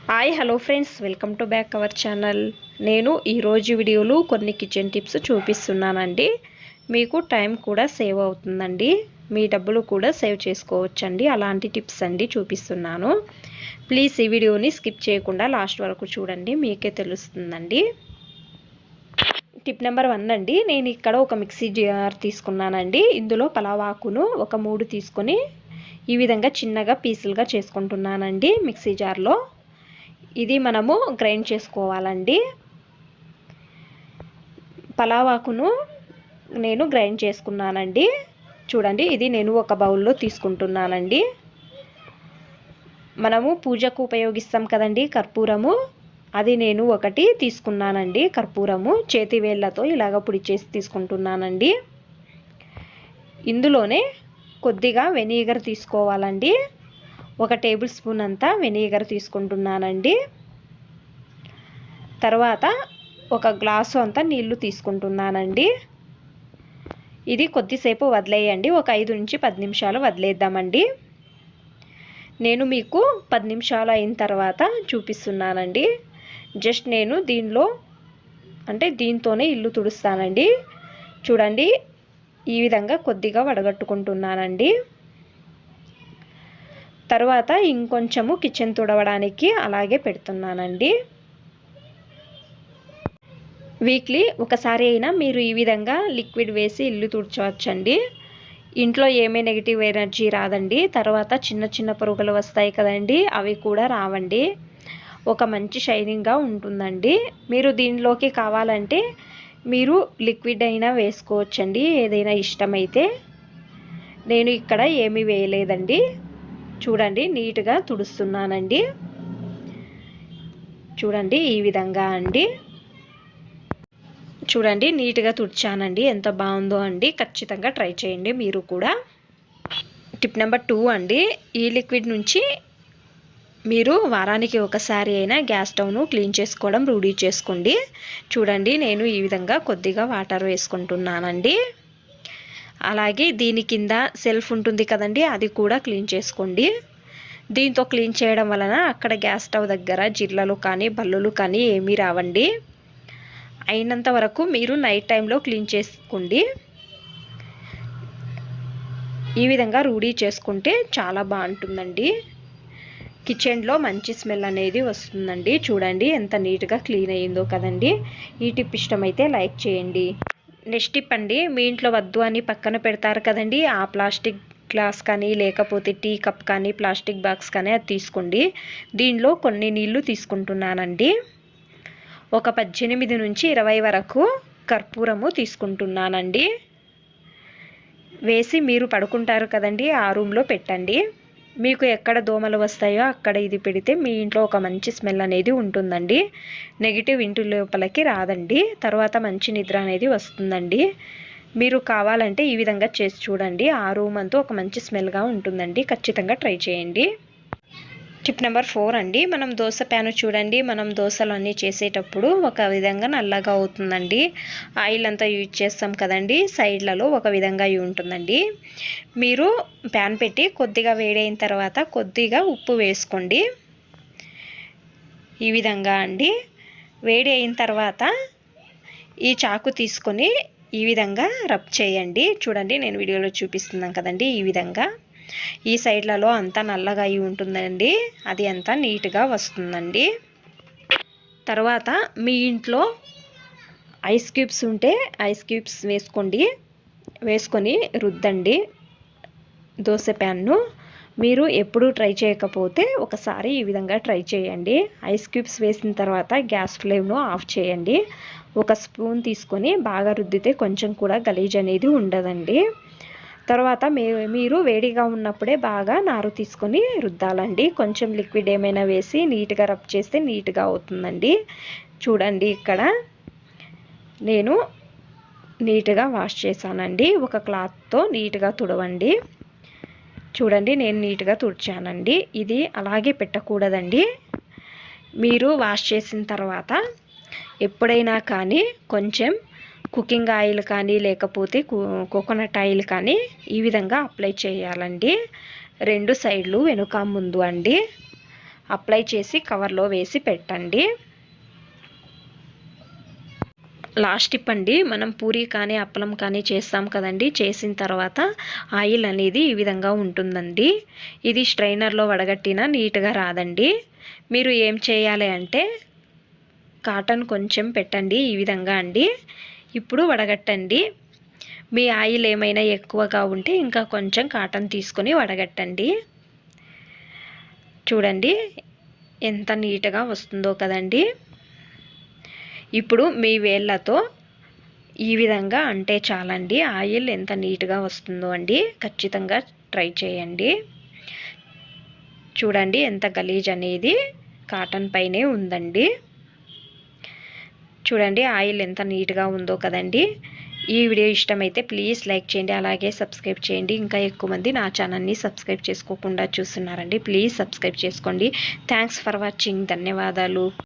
Hi hello friends, welcome to back our channel. నేను ఈరోజు వీడియోలో కొన్ని కిచెన్ టిప్స్ చూపిస్తున్నానండి. మీకు టైం కూడా సేవ్ అవుతుందండి, మీ డబ్బులు కూడా సేవ్ చేసుకోవచ్చండి. అలాంటి టిప్స్ అండి చూపిస్తున్నాను. ప్లీజ్ ఈ వీడియోని స్కిప్ చేయకుండా లాస్ట్ వరకు చూడండి, మీకే తెలుస్తుందండి. టిప్ నెంబర్ 1 అండి. నేను ఇక్కడ ఒక మిక్సీ జార్ తీసుకున్నానండి. ఇందులో పలావాకును ఒక 3 తీసుకొని ఈ విధంగా చిన్నగా పీసులుగా చేసుకుంటున్నానండి మిక్సీ జార్లో. ఇది మనము గ్రైండ్ చేసుకోవాలండి. పలావాకును నేను గ్రైండ్ చేసుకున్నానండి. చూడండి, ఇది నేను ఒక బౌల్లో తీసుకుంటున్నానండి. మనము పూజకు ఉపయోగిస్తాం కదండి కర్పూరము, అది నేను ఒకటి తీసుకున్నానండి. కర్పూరము చేతి వేళ్ళతో ఇలాగ పొడి చేసి తీసుకుంటున్నానండి. ఇందులోనే కొద్దిగా వెనిగర్ తీసుకోవాలండి. 1 టేబుల్ స్పూన్ అంతా వెనిగర్ తీసుకుంటున్నానండి. తర్వాత 1 గ్లాసు అంతా నీళ్లు తీసుకుంటున్నానండి. ఇది కొద్దిసేపు వదిలేయండి, ఒక 5 నుంచి 10 నిమిషాలు వదిలేద్దామండి. నేను మీకు 10 నిమిషాలు అయిన తర్వాత చూపిస్తున్నానండి. జస్ట్ నేను దీంతోనే ఇల్లు తుడుస్తానండి. చూడండి, ఈ విధంగా కొద్దిగా వడగట్టుకుంటున్నానండి. తర్వాత ఇంకొంచెము కిచెన్ తుడవడానికి అలాగే పెడుతున్నానండి. వీక్లీ ఒకసారి అయినా మీరు ఈ విధంగా లిక్విడ్ వేసి ఇల్లు తుడచవచ్చండి. ఇంట్లో ఏమీ నెగిటివ్ ఎనర్జీ రాదండి. తర్వాత చిన్న చిన్న పురుగులు వస్తాయి కదండి, అవి కూడా రావండి. ఒక మంచి షైనింగ్గా ఉంటుందండి. మీరు దీనిలోకి కావాలంటే మీరు లిక్విడ్ అయినా వేసుకోవచ్చండి, ఏదైనా ఇష్టమైతే. నేను ఇక్కడ ఏమీ వేయలేదండి. చూడండి, నీట్గా తుడుస్తున్నానండి. చూడండి, ఈ విధంగా అండి. చూడండి, నీట్గా తుడిచానండి. ఎంత బాగుందో అండి. ఖచ్చితంగా ట్రై చేయండి మీరు కూడా. టిప్ నెంబర్ 2 అండి. ఈ లిక్విడ్ నుంచి మీరు వారానికి ఒకసారి అయినా గ్యాస్ స్టవ్ను క్లీన్ చేసుకోవడం రూఢీ చేసుకోండి. చూడండి, నేను ఈ విధంగా కొద్దిగా వాటర్ వేసుకుంటున్నానండి. అలాగే దీని కింద సెల్ఫ్ ఉంటుంది కదండి, అది కూడా క్లీన్ చేసుకోండి. దీంతో క్లీన్ చేయడం వలన అక్కడ గ్యాస్ స్టవ్ దగ్గర జిర్లలు కానీ బల్లులు కానీ ఏమీ రావండి. అయినంత వరకు మీరు నైట్ టైంలో క్లీన్ చేసుకోండి. ఈ విధంగా రూఢీ చేసుకుంటే చాలా బాగుంటుందండి. కిచెన్లో మంచి స్మెల్ అనేది వస్తుందండి. చూడండి ఎంత నీట్గా క్లీన్ అయ్యిందో కదండి. ఈ టిప్ ఇష్టమైతే లైక్ చేయండి. నెక్స్ట్ టిప్ అండి. మీ ఇంట్లో వద్దు అని పక్కన పెడతారు కదండి, ఆ ప్లాస్టిక్ గ్లాస్ కానీ లేకపోతే టీ కప్ కానీ ప్లాస్టిక్ బాక్స్ కానీ అది తీసుకోండి. దీనిలో కొన్ని నీళ్లు తీసుకుంటున్నానండి. ఒక 18 నుంచి 20 వరకు కర్పూరము తీసుకుంటున్నానండి. వేసి మీరు పడుకుంటారు కదండి, ఆ రూమ్లో పెట్టండి. మీకు ఎక్కడ దోమలు వస్తాయో అక్కడ ఇది పెడితే మీ ఇంట్లో ఒక మంచి స్మెల్ అనేది ఉంటుందండి. నెగిటివ్ ఇంటి లోపలికి రాదండి. తర్వాత మంచి నిద్ర అనేది వస్తుందండి. మీరు కావాలంటే ఈ విధంగా చేసి చూడండి. ఆ రూమ్ అంతా ఒక మంచి స్మెల్గా ఉంటుందండి. ఖచ్చితంగా ట్రై చేయండి. టిప్ నెంబర్ 4 అండి. మనం దోశ ప్యాన్ చూడండి, మనం దోశలు అన్నీ చేసేటప్పుడు ఒక విధంగా నల్లగా అవుతుందండి. ఆయిల్ అంతా యూజ్ చేస్తాం కదండి, సైడ్లలో ఒక విధంగా అయి ఉంటుందండి. మీరు ప్యాన్ పెట్టి కొద్దిగా వేడైన తర్వాత కొద్దిగా ఉప్పు వేసుకోండి. ఈ విధంగా అండి. వేడి అయిన తర్వాత ఈ చాకు తీసుకొని ఈ విధంగా రబ్ చేయండి. చూడండి, నేను వీడియోలో చూపిస్తున్నాను కదండి, ఈ విధంగా ఈ సైడ్లలో అంతా నల్లగా అయి ఉంటుందండి, అది అంతా నీట్గా వస్తుందండి. తర్వాత మీ ఇంట్లో ఐస్ క్యూబ్స్ ఉంటే ఐస్ క్యూబ్స్ వేసుకొని రుద్దండి దోశ ప్యాన్ను. మీరు ఎప్పుడూ ట్రై చేయకపోతే ఒకసారి ఈ విధంగా ట్రై చేయండి. ఐస్ క్యూబ్స్ వేసిన తర్వాత గ్యాస్ ఫ్లేమ్ను ఆఫ్ చేయండి. 1 స్పూన్ తీసుకొని బాగా రుద్దితే కొంచెం కూడా గలీజ్ అనేది ఉండదండి. తర్వాత మీరు వేడిగా ఉన్నప్పుడే బాగా నారు తీసుకొని రుద్దాలండి. కొంచెం లిక్విడ్ ఏమైనా వేసి నీట్గా రబ్ చేస్తే నీట్గా అవుతుందండి. చూడండి, ఇక్కడ నేను నీట్గా వాష్ చేశానండి. ఒక క్లాత్తో నీట్గా తుడవండి. చూడండి, నేను నీట్గా తుడిచానండి. ఇది అలాగే పెట్టకూడదండి. మీరు వాష్ చేసిన తర్వాత ఎప్పుడైనా కానీ కొంచెం కుకింగ్ ఆయిల్ కానీ లేకపోతే కోకోనట్ ఆయిల్ కానీ ఈ విధంగా అప్లై చేయాలండి. 2 సైడ్లు వెనుక ముందు అండి. అప్లై చేసి కవర్లో వేసి పెట్టండి. లాస్ట్ టిప్ అండి, మనం పూరి కానీ అప్పలం కానీ చేస్తాం కదండి, చేసిన తర్వాత ఆయిల్ అనేది ఈ విధంగా ఉంటుందండి. ఇది స్ట్రైనర్లో వడగట్టినా నీట్గా రాదండి. మీరు ఏం చేయాలి అంటే కాటన్ కొంచెం పెట్టండి ఈ విధంగా అండి. ఇప్పుడు వడగట్టండి. మీ ఆయిల్ ఏమైనా ఎక్కువగా ఉంటే ఇంకా కొంచెం కాటన్ తీసుకొని వడగట్టండి. చూడండి ఎంత నీట్గా వస్తుందో కదండి. ఇప్పుడు మీ వేళ్ళతో ఈ విధంగా అంటే చాలండి, ఆయిల్ ఎంత నీట్గా వస్తుందో అండి. ఖచ్చితంగా ట్రై చేయండి. చూడండి ఎంత గలీజ్ అనేది కాటన్ పైనే ఉందండి. చూడండి ఆయిల్ ఎంత నీట్గా ఉందో కదండి. ఈ వీడియో ఇష్టమైతే ప్లీజ్ లైక్ చేయండి, అలాగే సబ్స్క్రైబ్ చేయండి. ఇంకా ఎక్కువ మంది నా ఛానల్ని సబ్స్క్రైబ్ చేసుకోకుండా చూస్తున్నారండి, ప్లీజ్ సబ్స్క్రైబ్ చేసుకోండి. Thanks for watching. ధన్యవాదాలు.